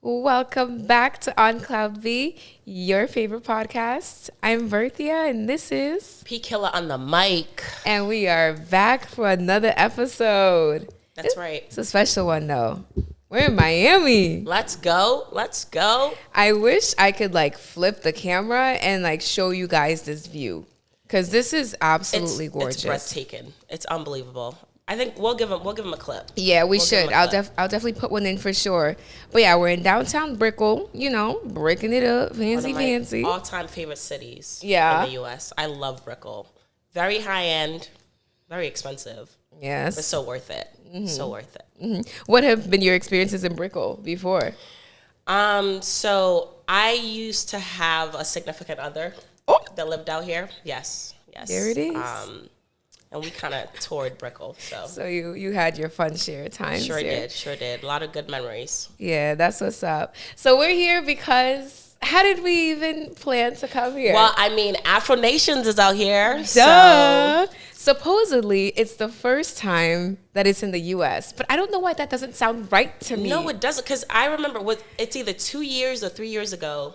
Welcome back to On Cloud B, your favorite podcast. I'm Berthia, and this is... P Killer on the mic. And we are back for another episode. That's right. It's a special one, though. We're in Miami. Let's go. Let's go. I wish I could, flip the camera and, show you guys this view. Because this is absolutely gorgeous. It's breathtaking. It's unbelievable. I think we'll give him a clip. Yeah, we should. I'll definitely put one in for sure. But yeah, we're in downtown Brickell, breaking it up, fancy. All-time favorite cities in Yeah. the U.S. I love Brickell. Very high-end, very expensive, Yes. but so worth it. So worth it. What have been your experiences in Brickell before? So I used to have a significant other that lived out here. Yes. There it is. And we kind of toured Brickell. So you had your fun share times. Sure here. did. A lot of good memories. Yeah, that's what's up. So we're here because how did we even plan to come here? Well, I mean, Afro Nations is out here. Duh. Supposedly, it's the first time that it's in the U.S., but I don't know why that doesn't sound right to me. No, it doesn't, because I remember it's either 2 years or 3 years ago.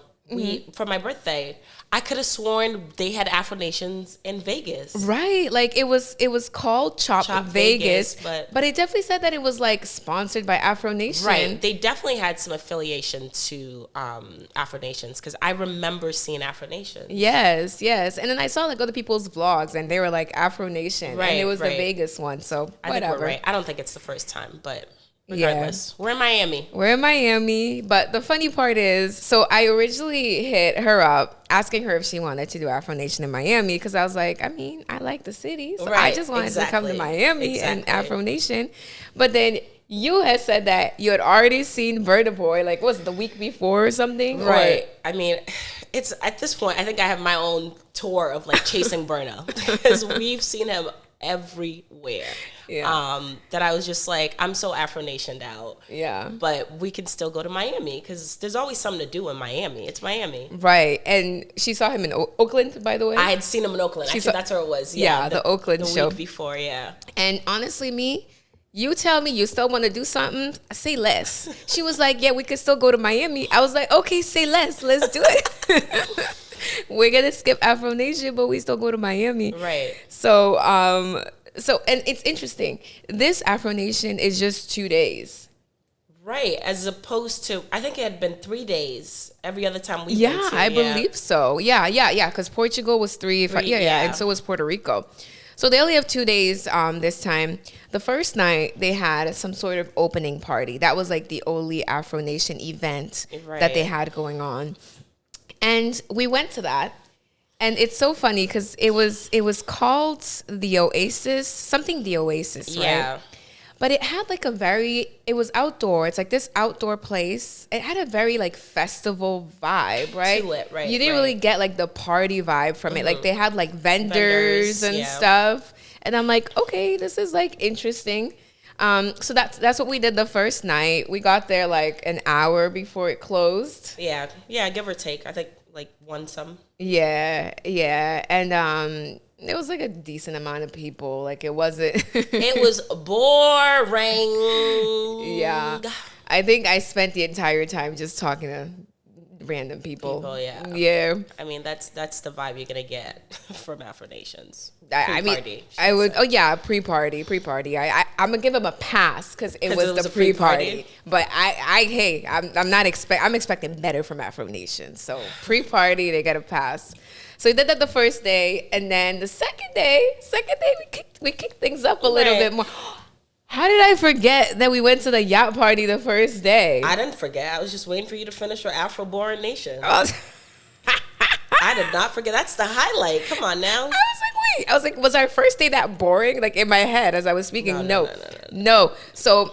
For my birthday, I could have sworn they had Afro Nations in Vegas. Right, it was called Chop Vegas, but it definitely said that it was sponsored by Afro Nation. Right, they definitely had some affiliation to Afro Nations because I remember seeing Afro Nations. Yes, and then I saw other people's vlogs and they were Afro Nation, and it was the Vegas one. So I whatever. think we're right. I don't think it's the first time, but. Regardless, we're in Miami. But the funny part is, so I originally hit her up asking her if she wanted to do Afro Nation in Miami because I was like, I mean, I like the city, so I just wanted to come to Miami and Afro Nation. But then you had said that you had already seen Burna Boy, was it the week before or something? Right. I mean, it's at this point, I think I have my own tour of chasing Burna because we've seen him everywhere. Yeah. That I was just I'm so Afro Nationed out. Yeah. But we can still go to Miami because there's always something to do in Miami. It's Miami. Right. And she saw him in Oakland, by the way. I had seen him in Oakland. Actually, that's where it was. Yeah, the Oakland show. The week before, yeah. And honestly, you tell me you still want to do something, say less. She was like, yeah, we could still go to Miami. I was like, okay, say less. Let's do it. We're going to skip Afro Nation, but we still go to Miami. Right. So, and it's interesting. This Afro Nation is just 2 days. Right. As opposed to, I think it had been 3 days every other time we've been to. I believe so. Yeah. Because Portugal was three. And so was Puerto Rico. So they only have 2 days this time. The first night, they had some sort of opening party. That was the only Afro Nation event that they had going on. And we went to that. And it's so funny because it was called the Oasis, something the Oasis, right? Yeah. But it had it was outdoor. It's this outdoor place. It had a very festival vibe, right? To it, right. You didn't really get the party vibe from it. They had vendors and stuff. And I'm okay, this is interesting. So that's what we did the first night. We got there an hour before it closed. Yeah, give or take. I think one some. Yeah, and it was a decent amount of people. It wasn't. It was boring. Yeah, I think I spent the entire time just talking to random people. Yeah. I mean, that's the vibe you're gonna get from Afro Nations. I mean, I would. Oh yeah, pre-party. I'm gonna give them a pass because it was the pre-party. But I'm not I'm expecting better from Afro Nation. So pre-party, they get a pass. So we did that the first day, and then the second day we kicked things up a little bit more. How did I forget that we went to the yacht party the first day? I didn't forget. I was just waiting for you to finish your Afro-born nation. I did not forget. That's the highlight. Come on now. I was like, was our first day that boring? In my head as I was speaking, no. So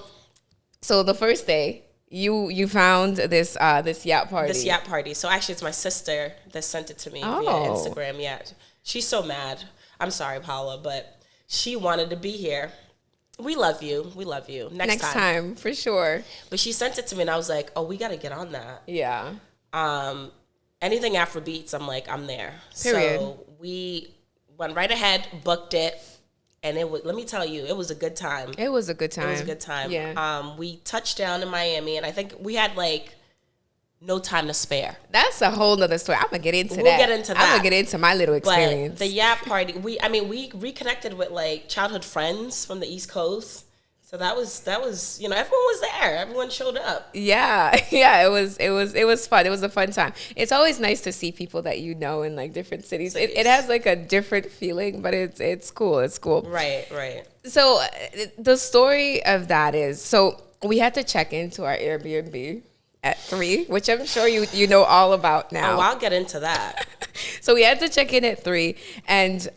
the first day, you found this yacht party. This yacht party. So actually, it's my sister that sent it to me via Instagram. Yeah, she's so mad. I'm sorry, Paula, but she wanted to be here. We love you. Next time, for sure. But she sent it to me, and I was like, oh, we got to get on that. Yeah. Anything Afrobeats, I'm there. Period. So we went right ahead, booked it, and let me tell you, it was a good time. It was a good time. Yeah. We touched down in Miami, and I think we had no time to spare. That's a whole nother story. I'm gonna get into that. We'll get into that. I'm gonna get into my little experience. But the Yap party, we reconnected with like childhood friends from the East Coast. So that was everyone was there. Everyone showed up. Yeah, it was fun. It was a fun time. It's always nice to see people that you know in like different cities. It has like a different feeling, but it's cool. It's cool. Right. So the story of that is, so we had to check into our Airbnb at 3, which I'm sure you know all about now. Oh, I'll get into that. So we had to check in at 3, and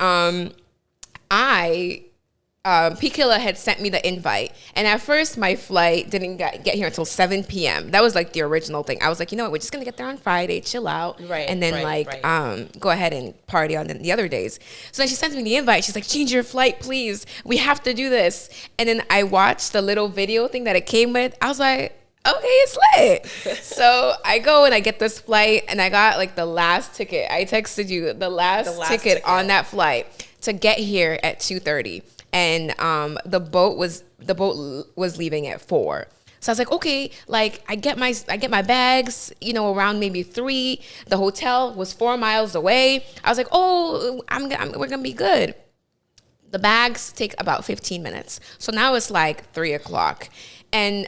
P. Killa had sent me the invite, and at first my flight didn't get here until 7 p.m. That was like the original thing. I was like, you know what, we're just gonna get there on Friday, chill out, and then go ahead and party on the other days. So then she sends me the invite. She's like, change your flight, please. We have to do this. And then I watched the little video thing that it came with. I was like, okay, it's lit. So I go and I get this flight, and I got like the last ticket. I texted you the last ticket on that flight to get here at 2:30. And the boat was leaving at 4. So I was like, okay, like I get my bags, around maybe 3. The hotel was 4 miles away. I was like, oh, we're gonna be good. The bags take about 15 minutes. So now it's like 3:00, and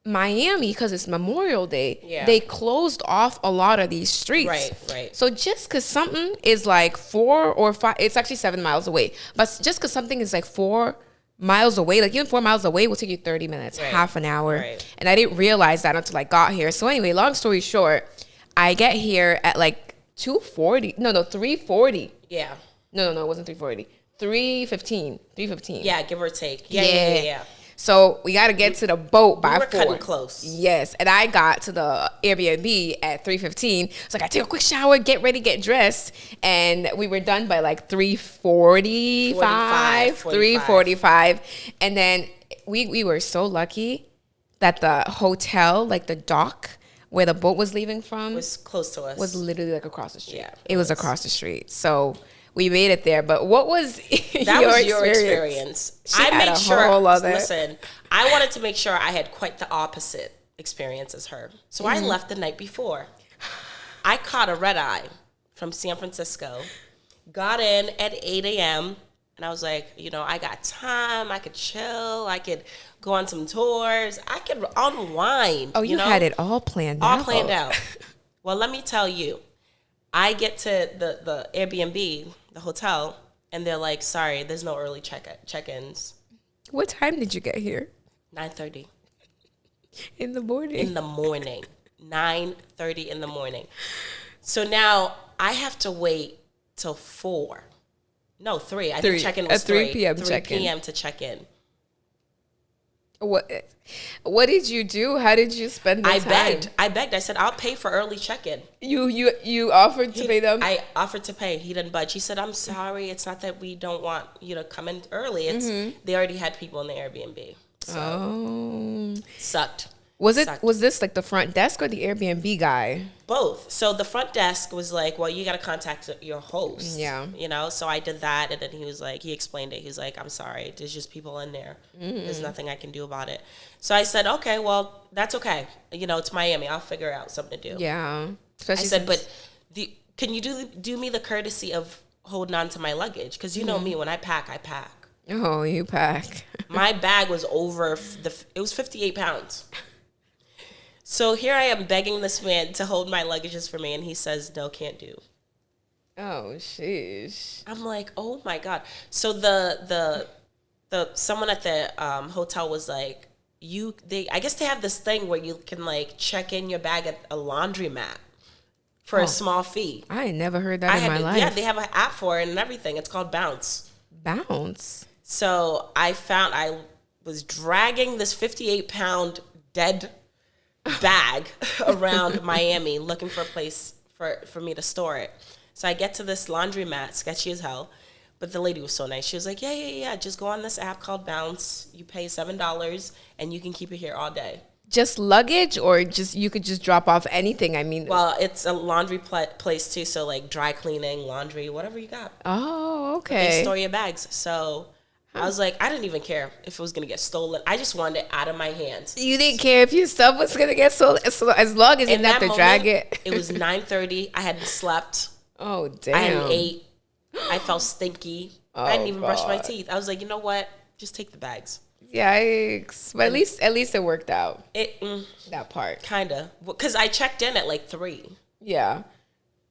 Miami, because it's Memorial Day, they closed off a lot of these streets. Right. So just because something is like 4 or 5, it's actually 7 miles away. But just because something is like 4 miles away, like even 4 miles away will take you 30 minutes, half an hour. Right. And I didn't realize that until I got here. So anyway, long story short, I get here at like 2:40. No, 3:40. Yeah. No, it wasn't 3:40. 3:15. Yeah, give or take. Yeah. So we got to get to the boat by 4. Cutting close. Yes, and I got to the Airbnb at 3:15. So I take a quick shower, get ready, get dressed, and we were done by like 3:45, 3:45, and then we were so lucky that the hotel, like the dock where the boat was leaving from, was close to us. Was literally like across the street. Yeah, it was across the street. So we made it there, but what was your experience? I made sure. Listen, I wanted to make sure I had quite the opposite experience as her. So I left the night before. I caught a red eye from San Francisco, got in at 8 a.m., and I was like, I got time. I could chill. I could go on some tours. I could unwind. Oh, you had it all planned out. All planned out. Well, let me tell you. I get to the Airbnb, the hotel, and they're like, sorry, there's no early check-ins. What time did you get here? 9:30. In the morning? In the morning. 9:30 in the morning. So now I have to wait till 4. No, 3. I think check-in was 3 p.m. 3 check-in. p.m. to check in. What did you do? How did you spend the time? I begged. I said, I'll pay for early check-in. You offered to pay them? I offered to pay. He didn't budge. He said, I'm sorry. It's not that we don't want you to come in early. It's they already had people in the Airbnb. So sucked. Was this like the front desk or the Airbnb guy? Both. So the front desk was like, well, you got to contact your host. Yeah. So I did that, and then he explained it. He was like, I'm sorry, there's just people in there. There's nothing I can do about it. So I said, okay, well, that's okay. It's Miami. I'll figure out something to do. Yeah. Especially I said, but can you do me the courtesy of holding on to my luggage? Because you know me, when I pack, I pack. Oh, you pack. My bag was it was 58 pounds. So here I am begging this man to hold my luggages for me, and he says, no, can't do. Oh, sheesh. I'm like, oh my God. So the someone at the hotel was like, I guess they have this thing where you can like check in your bag at a laundromat for a small fee. I ain't never heard that in my life. Yeah, they have an app for it and everything. It's called Bounce. Bounce? So I was dragging this 58-pound dead bag around Miami looking for a place for me to store it. So I get to this laundromat, sketchy as hell, but the lady was so nice. She was like, yeah, just go on this app called Bounce. You pay $7 and you can keep it here all day. Just luggage, or you could just drop off anything? I mean, well, it's a laundry place too, so like dry cleaning, laundry, whatever you got. Oh, okay. But they store your bags. So I was like, I didn't even care if it was going to get stolen. I just wanted it out of my hands. You didn't care if your stuff was going to get stolen as long as you didn't have to drag it. It was 9:30. I hadn't slept. Oh, damn. I hadn't ate. I felt stinky. I hadn't even brushed my teeth. I was like, you know what? Just take the bags. Yikes. But at least it worked out. That part. Kind of. Because I checked in at like 3. Yeah.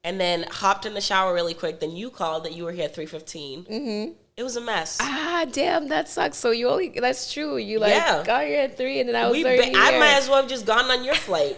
And then hopped in the shower really quick. Then you called that you were here at 3:15. Mm-hmm. It was a mess. Ah, damn, that sucks. So that's true. You got here at 3 and then I was already I might as well have just gone on your flight.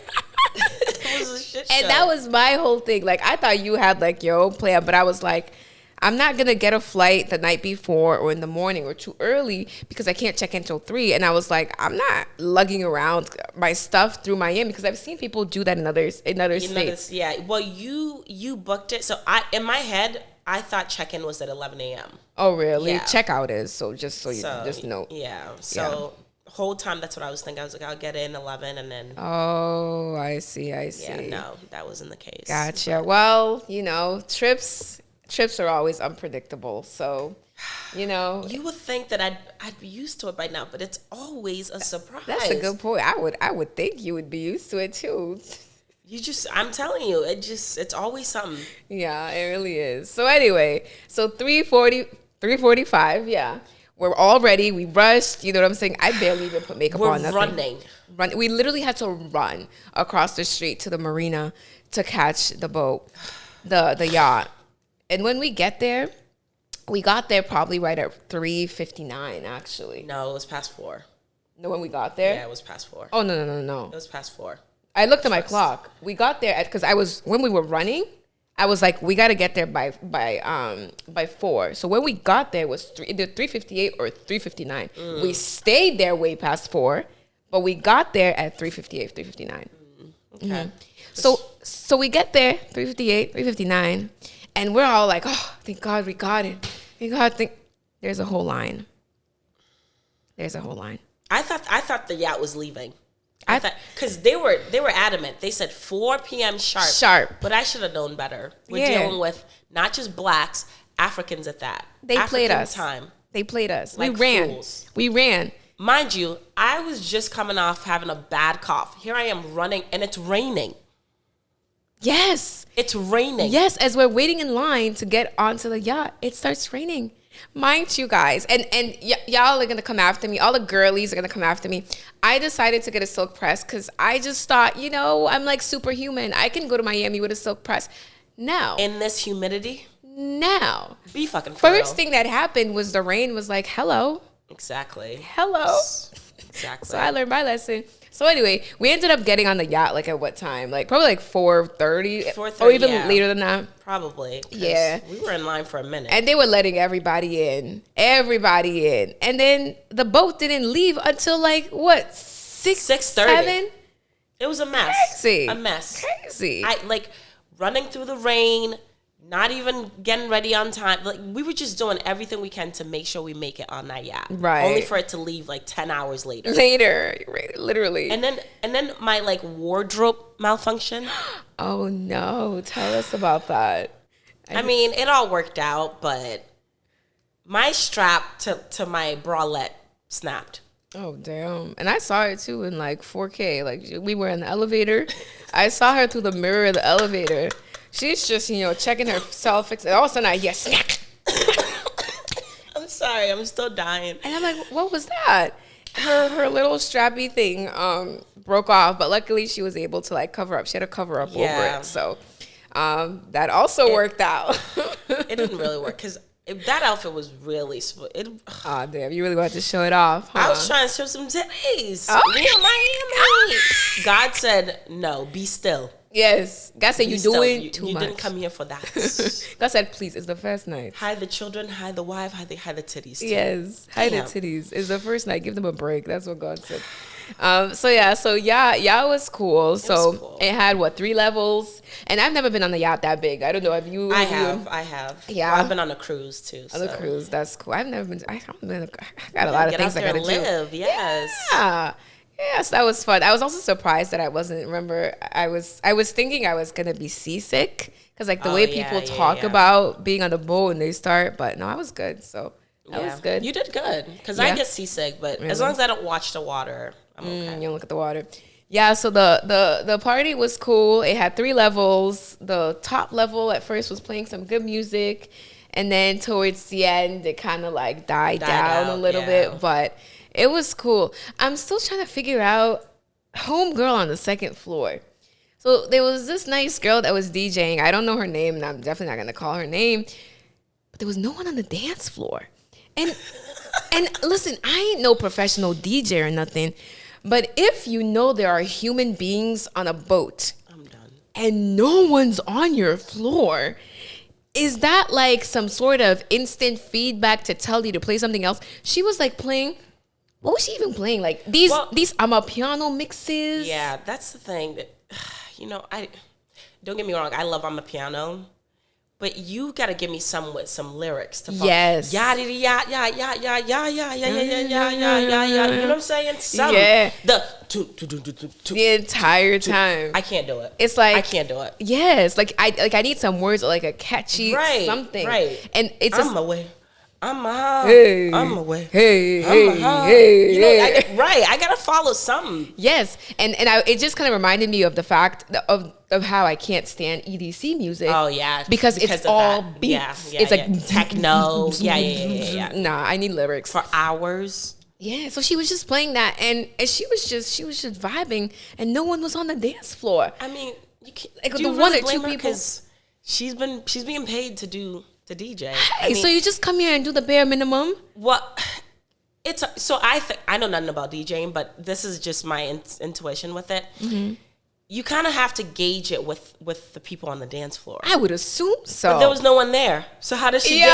It was a shit show. And that was my whole thing. Like, I thought you had like your own plan, but I was like, I'm not going to get a flight the night before or in the morning or too early because I can't check in until 3. And I was like, I'm not lugging around my stuff through Miami because I've seen people do that in other states. Yeah. Well, you booked it. So in my head, I thought check-in was at 11 a.m. Oh, really? Yeah. Checkout is. So just you just know. Yeah. So whole time, that's what I was thinking. I was like, I'll get in 11 and then. Oh, I see. Yeah, no, that wasn't the case. Gotcha. But, well, trips are always unpredictable. So, you would think that I'd be used to it by now, but it's always a surprise. That's a good point. I would think you would be used to it too. I'm telling you, it's always something. Yeah, it really is. So anyway, 3:45, yeah. We're all ready. We rushed. You know what I'm saying? I barely even put makeup on. We're running. We literally had to run across the street to the marina to catch the boat, the yacht. And when we got there probably right at 3:59, actually. No, it was past 4. No, when we got there? Yeah, it was past 4. Oh, no. It was past 4. I looked at my clock. We got there because when we were running, I was like, we got to get there by 4. So when we got there, it was either 3:58 or 3:59. We stayed there way past 4, but we got there at 3:58, 3:59. Okay. Mm-hmm. So we get there 3:58, 3:59, and we're all like, oh, thank God we got it. Thank God. There's a whole line. I thought the yacht was leaving. I thought because they were adamant. They said 4 p.m. sharp. But I should have known better. We're dealing with not just blacks, Africans at that. They played us. They played us. Like fools. We ran. Mind you, I was just coming off having a bad cough. Here I am running, and it's raining. Yes. It's raining. Yes, as we're waiting in line to get onto the yacht, it starts raining. Mind you guys, and y'all are going to come after me. All the girlies are going to come after me. I decided to get a silk press because I just thought, I'm like superhuman. I can go to Miami with a silk press. Now. In this humidity? Now. Be fucking First thing that happened was the rain was like, hello. Exactly. Hello. Exactly. So I learned my lesson. So anyway, we ended up getting on the yacht like at what time? Like probably like 4:30 or even later than that. Probably. Yeah. We were in line for a minute. And they were letting everybody in. And then the boat didn't leave until like what? 6:30. 7? It was a mess. Crazy. A mess. Crazy. I like running through the rain, not even getting ready on time. Like we were just doing everything we can to make sure we make it on that yacht. Right. Only for it to leave like 10 hours later. Literally. And then my like wardrobe malfunction. Oh no! Tell us about that. I mean, it all worked out, but my strap to my bralette snapped. Oh damn! And I saw it too in like 4K. Like we were in the elevator. I saw her through the mirror of the elevator. She's just, checking herself. And all of a sudden, I hear snack. I'm sorry. I'm still dying. And I'm like, what was that? Her little strappy thing broke off, but luckily she was able to like cover up. She had a cover up over it. So that also worked out. It didn't really work because that outfit was really... Oh, damn. You really wanted to show it off, huh? I was trying to show some titties. Oh, Miami. God said, no, be still. Yes. God said, you're doing too much. You didn't come here for that. God said, please, it's the first night. Hide the children, hide the wife, hide the titties too. Yes. Hide the titties. It's the first night. Give them a break. That's what God said. So yacht was cool. It had 3 levels, and I've never been on a yacht that big. I don't know if you. I have. Yeah, well, I've been on a cruise too. On a cruise, that's cool. I've never been. I got a lot of things I gotta do. Yes. Yeah. Yes, that was fun. I was also surprised that I wasn't. Remember, I was thinking I was gonna be seasick because like the way people talk about being on the boat and they start, but no, I was good. So That was good. You did good. Because I get seasick, but as long as I don't watch the water, I'm okay. You don't look at the water. Yeah, so the party was cool. It had 3 levels. The top level at first was playing some good music. And then towards the end, it kind of like died down a little bit. But it was cool. I'm still trying to figure out homegirl on the second floor. So there was this nice girl that was DJing. I don't know her name, and I'm definitely not going to call her name. But there was no one on the dance floor. And listen, I ain't no professional DJ or nothing. But if you know there are human beings on a boat, I'm done, and no one's on your floor, is that like some sort of instant feedback to tell you to play something else? She was like playing, what was she even playing? Like these Amapiano mixes. Yeah, that's the thing that, I don't get me wrong, I love Amapiano. But you gotta give me some with some lyrics to follow. Yes. Yeah. You know what I'm saying? The entire time. I can't do it. It's like I can't do it. Yes, I need some words, like a catchy something. Right. And it's I'm away. I'm a hey, I'm away. Hey, I'm hey, hey. I gotta follow something. Yes, and it just kind of reminded me of the fact of how I can't stand EDC music. Oh yeah, because it's all that. beats. Yeah, it's like techno. Yeah. Nah, I need lyrics for hours. Yeah, so she was just playing that, and she was just vibing, and no one was on the dance floor. I mean, you can't. Like do you the really one or two blame her? people. Because she's being paid to DJ. Hey, so you just come here and do the bare minimum? Well, I know nothing about DJing, but this is just my intuition with it. Mm-hmm. You kind of have to gauge it with the people on the dance floor. I would assume so. But there was no one there, so how does she gauge?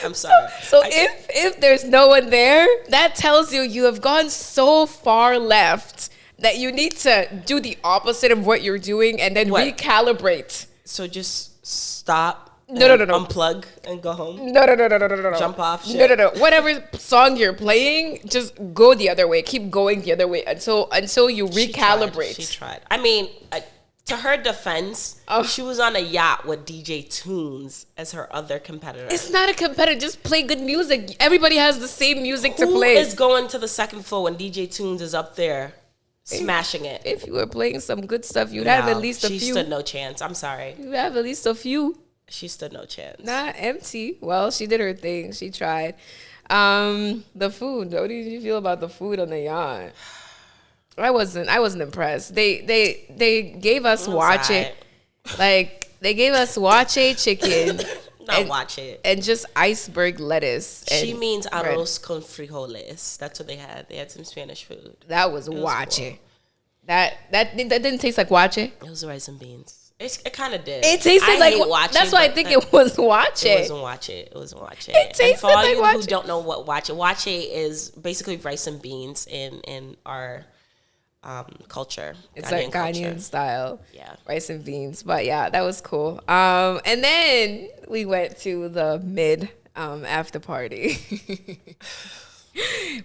I'm sorry. So if there's no one there, that tells you have gone so far left that you need to do the opposite of what you're doing and then recalibrate. So just stop. No. Unplug and go home. No. Jump off. Shit. No. Whatever song you're playing, just go the other way. Keep going the other way until you recalibrate. She tried. I mean, to her defense, she was on a yacht with DJ Tunes as her other competitor. It's not a competitor. Just play good music. Everybody has the same music to play. Who is going to the second floor when DJ Tunes is up there? Smashing it. If you were playing some good stuff, you'd have at least a few. She stood no chance. I'm sorry. You have at least a few. She stood no chance. Not empty. Well, she did her thing. She tried. The food. What did you feel about the food on the yacht? I wasn't impressed. They gave us wache. Like they gave us wache chicken. Not wache. And just iceberg lettuce. She means arroz con frijoles. That's what they had. They had some Spanish food. That was wache. Cool. That didn't taste like wache. It was rice and beans. It kind of did. It tasted like wache. That's why I think it was wache. It wasn't wache. It wasn't wache. It tasted and for all like you wache. who don't know what wache is basically rice and beans in our culture. It's Ghanaian like Ghanaian culture. style. Yeah. Rice and beans. But yeah, that was cool. And then we went to the mid after party.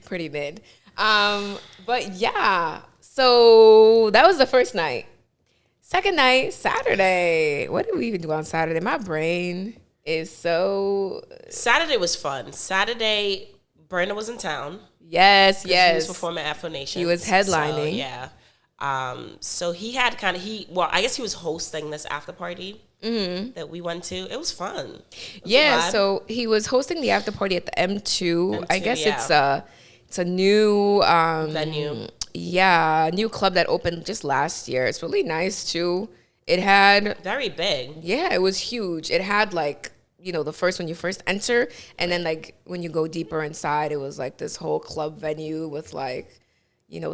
Pretty mid. But yeah. So that was the first night. Second night, Saturday. What did we even do on Saturday? My brain is so... Saturday was fun. Saturday, Brenda was in town. Yes. He was performing at Afro Nation. He was headlining. So, yeah. So he had I guess he was hosting this after party that we went to. It was fun. So he was hosting the after party at the M2. I guess it's a new venue. Yeah, new club that opened just last year. It's really nice too. It had very big. Yeah, it was huge. It had like, the first when you first enter, and then like when you go deeper inside, it was like this whole club venue with like,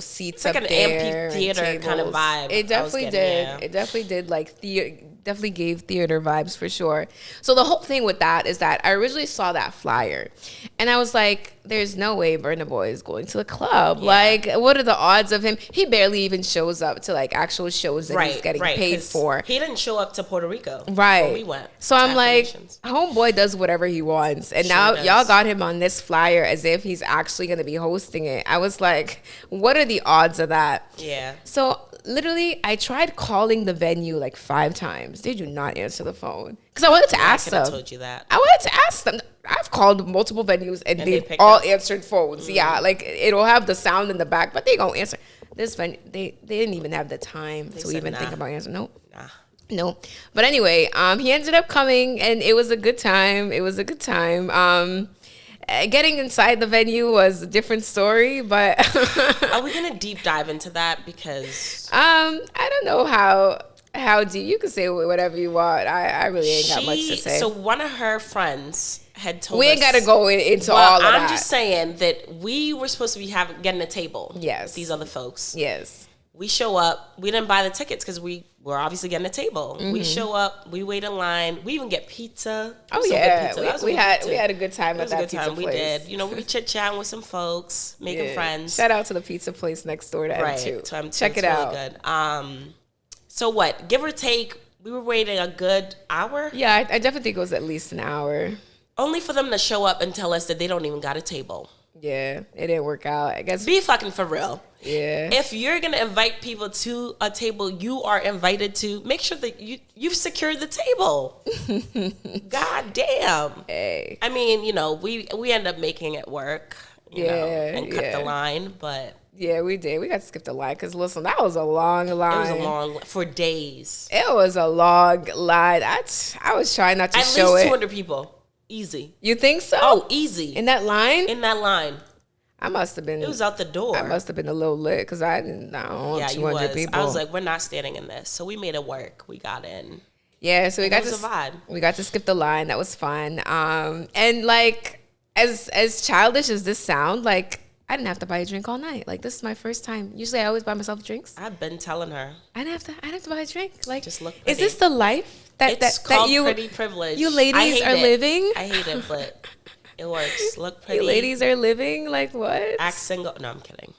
seats like up an there, amphitheater kind of vibe. It definitely did. Yeah. It definitely did like definitely gave theater vibes for sure. So the whole thing with that is that I originally saw that flyer, and I was like, "There's no way Burna Boy is going to the club. Yeah. Like, what are the odds of him? He barely even shows up to like actual shows that he's getting paid for. He didn't show up to Puerto Rico. Right. When we went. So I'm like, homeboy does whatever he wants, and now y'all got him on this flyer as if he's actually going to be hosting it. I was like, what are the odds of that? Yeah. So literally, I tried calling the venue like 5 times. They do not answer the phone. Because I wanted to ask them. I told you that. I wanted to ask them. I've called multiple venues and they've all answered phones. Yeah, like it'll have the sound in the back, but they don't answer. This venue, they didn't even have the time to even think about answering. Nope. Nah. No. But anyway, he ended up coming and it was a good time. Getting inside the venue was a different story, but are we gonna deep dive into that? Because I don't know how deep. You can say whatever you want. I really ain't got much to say. So one of her friends had told we ain't got to go into all of that. I'm just saying that we were supposed to be getting a table. Yes. With these other folks. Yes. We show up. We didn't buy the tickets because we were obviously getting a table. Mm-hmm. We show up. We wait in line. We even get pizza. Oh yeah, we had a good time at that pizza place. We did. You know, we chit chatting with some folks, making friends. Shout out to the pizza place next door to M2. To M2. Check it out. Really good. So what? Give or take, we were waiting a good hour. Yeah, I definitely think it was at least an hour. Only for them to show up and tell us that they don't even got a table. Yeah, it didn't work out. I guess. Be fucking for real. Yeah. If you're gonna invite people to a table you are invited to, make sure that you've secured the table. God damn. Hey. I mean, you know, we end up making it work. You know, and cut the line, but. Yeah, we did. We got to skip the line because, listen, that was a long line. It was a long for days. It was a long line. I was trying not to show it. At least 200 people. Easy. You think so? Oh, easy. In that line? In that line. I must have been. It was out the door. I must have been a little lit because I don't want 200 people. I was like, we're not standing in this. So we made it work. We got in. Yeah, so we got to vibe. We got to skip the line. That was fun. And like as childish as this sound, like I didn't have to buy a drink all night. Like this is my first time. Usually I always buy myself drinks. I've been telling her. I didn't have to buy a drink. Like just look pretty. Is this the life it's called pretty privilege. You ladies are living? I hate it, but it works. Look pretty. You ladies are living? Like what? Act single. No, I'm kidding.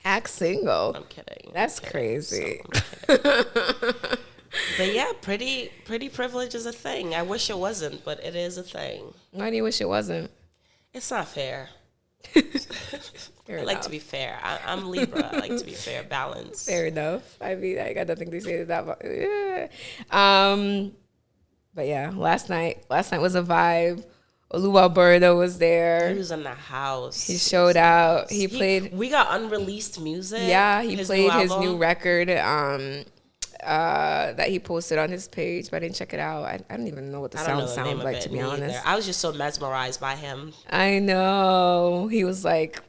Act single? I'm kidding. That's crazy. But yeah, pretty privilege is a thing. I wish it wasn't, but it is a thing. Why do you wish it wasn't? It's not fair. I like to be fair. I'm Libra. I like to be fair, balanced. Fair enough. I mean, I got nothing to say to that. But yeah, last night was a vibe. Oluwaburda was there. He was in the house. He showed out. He played. We got unreleased music. Yeah, he played his new record. That he posted on his page, but I didn't check it out. I don't even know what the sound sounds like, to be honest. I was just so mesmerized by him. I know. He was like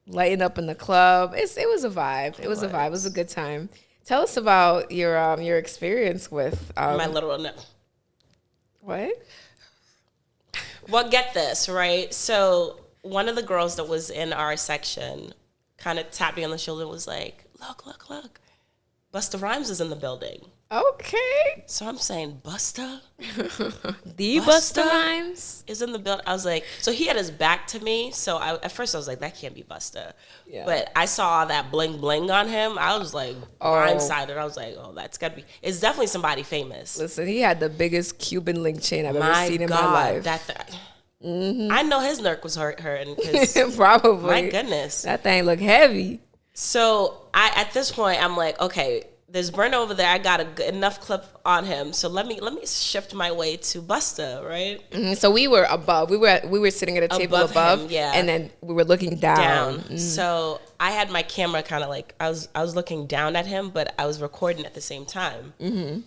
lighting up in the club. It was a vibe. It was a vibe. It was a good time. Tell us about your experience with my little no. What? Well, get this, right? So one of the girls that was in our section kind of tapped me on the shoulder and was like, look. Busta Rhymes is in the building. Okay. So I'm saying, Busta? The Busta Rhymes? Is in the building. I was like, so he had his back to me. So at first I was like, that can't be Busta. Yeah. But I saw that bling bling on him. I was like blindsided. I was like, oh, that's got to be. It's definitely somebody famous. Listen, he had the biggest Cuban link chain I've ever seen in my life. Mm-hmm. I know his nerve was hurting. Probably. My goodness. That thing looked heavy. So at this point, I'm like, okay, there's Burna over there. I got enough clip on him. So let me shift my way to Busta, right? Mm-hmm. So we were above. We were sitting at a table above him, yeah. And then we were looking down. Mm-hmm. So I had my camera kind of like I was looking down at him, but I was recording at the same time. Mm-hmm.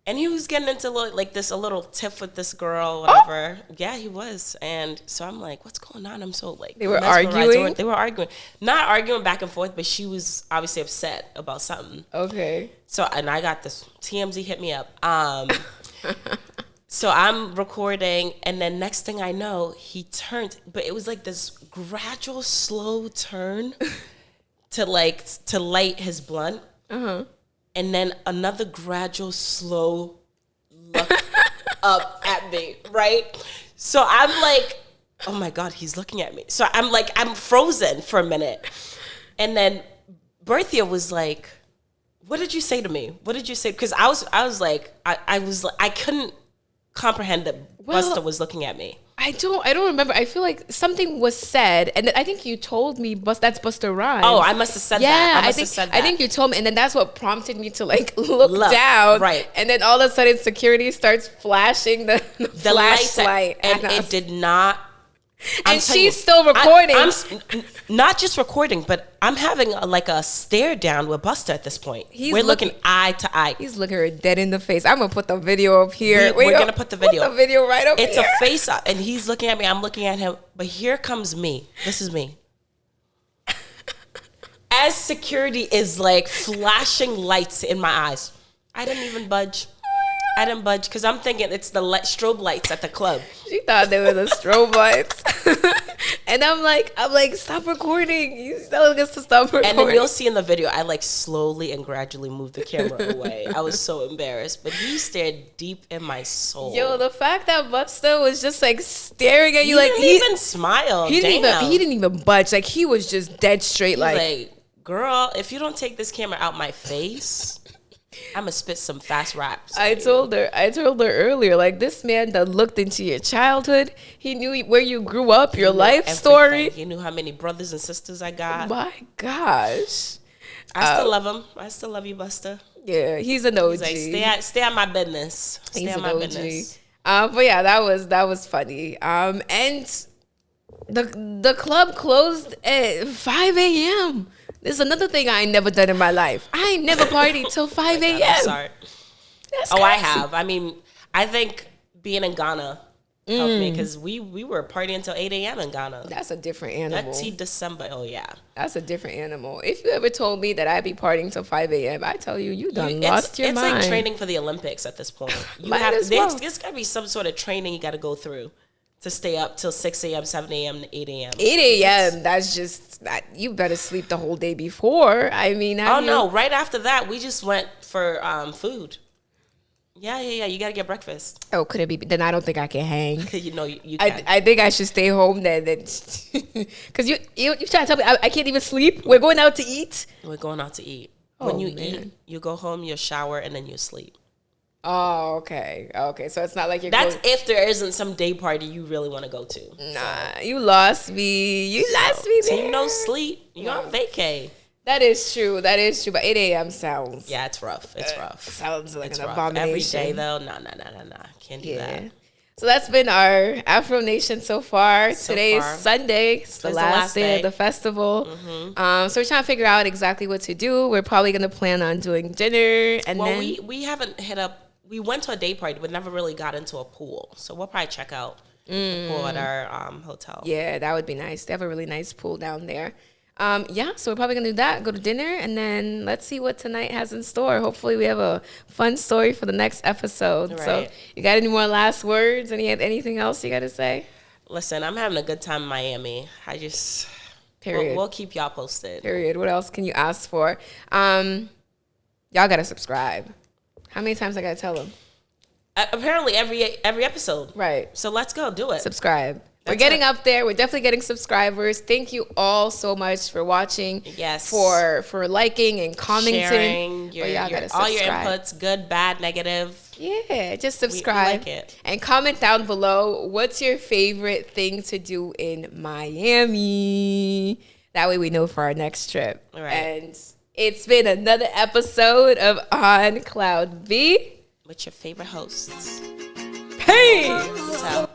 And he was getting into a little tiff with this girl, whatever. Oh. Yeah, he was. And so I'm like, what's going on? I'm so like... They were arguing? They were arguing. Not arguing back and forth, but she was obviously upset about something. Okay. So, and I got this. TMZ hit me up. So I'm recording, and then next thing I know, he turned. But it was like this gradual, slow turn to light his blunt. Uh-huh. And then another gradual, slow look up at me, right? So I'm like, oh my God, he's looking at me. So I'm frozen for a minute. And then Berthia was like, what did you say to me? What did you say? Because I was like, I couldn't comprehend that Busta was looking at me. I don't remember. I feel like something was said, and then I think you told me, that's Busta Rhymes. Oh, I must have said that. I think you told me, and then that's what prompted me to like look down. Right. And then all of a sudden, security starts flashing the flashlight, and it did not. And she's still recording. I'm not just recording, but I'm having a stare down with Busta at this point. We're looking eye to eye. He's looking her dead in the face. I'm gonna put the video up here. We're gonna put the video. Put the video right up here. It's a face up, and he's looking at me. I'm looking at him. But here comes me. This is me. As security is like flashing lights in my eyes, I didn't even budge. I didn't budge because I'm thinking it's the strobe lights at the club. She thought they were the strobe lights. And I'm like, stop recording. He's telling us to stop recording. And then you'll see in the video, I like slowly and gradually moved the camera away. I was so embarrassed. But he stared deep in my soul. Yo, the fact that Busta was just like staring at you, he didn't even smile. He didn't even budge. Like he was just dead straight. Like, girl, if you don't take this camera out my face, I'm gonna spit some fast raps. I told her earlier, like this man that looked into your childhood. He knew where you grew up, your life story. He knew how many brothers and sisters I got. My gosh. I still love him. I still love you, Busta. Yeah, he's an OG. He's like, stay on my business. Stay on my business. But yeah, that was funny. And the club closed at 5 a.m. This is another thing I ain't never done in my life. I ain't never partied till 5 a.m. I'm sorry. That's crazy. I have. I mean, I think being in Ghana helped me because we were partying until 8 a.m. in Ghana. That's a different animal. That's December. Oh, yeah. That's a different animal. If you ever told me that I'd be partying till 5 a.m., I tell you, you done lost your mind. It's like training for the Olympics at this point. There's got to be some sort of training you got to go through to stay up till 6 a.m., 7 a.m., 8 a.m. 8 a.m., that's just, you better sleep the whole day before. I mean, no, right after that, we just went for food. Yeah, you got to get breakfast. Oh, could it be? Then I don't think I can hang. you can. I think I should stay home then. Because you trying to tell me I can't even sleep? We're going out to eat? We're going out to eat. When you eat, you go home, you shower, and then you sleep. Oh, okay. So it's not like you're That's if there isn't some day party you really want to go to. Nah, you lost me. You lost me there. Team no sleep. You're on vacay. That is true. But 8 a.m. sounds... Yeah, it's rough. Sounds like an rough. abomination. Every day, though, nah. Can't do that. So that's been our Afro Nation so far. Today is Sunday. It's the last day of the festival. Mm-hmm. So we're trying to figure out exactly what to do. We're probably going to plan on doing dinner. And then we haven't hit up... We went to a day party, but never really got into a pool. So we'll probably check out the pool at our hotel. Yeah, that would be nice. They have a really nice pool down there. So we're probably going to do that, go to dinner, and then let's see what tonight has in store. Hopefully we have a fun story for the next episode. Right. So you got any more last words? Anything else you got to say? Listen, I'm having a good time in Miami. Period. We'll keep y'all posted. Period. What else can you ask for? Y'all got to subscribe. How many times I got to tell them? Apparently every episode. Right. So let's go. Do it. Subscribe. We're getting up there. We're definitely getting subscribers. Thank you all so much for watching. Yes. For liking and commenting. Sharing all your inputs, good, bad, negative. Yeah, just subscribe. We like it. And comment down below, what's your favorite thing to do in Miami? That way we know for our next trip. All right. And it's been another episode of On Cloud B. With your favorite hosts. Peace! So.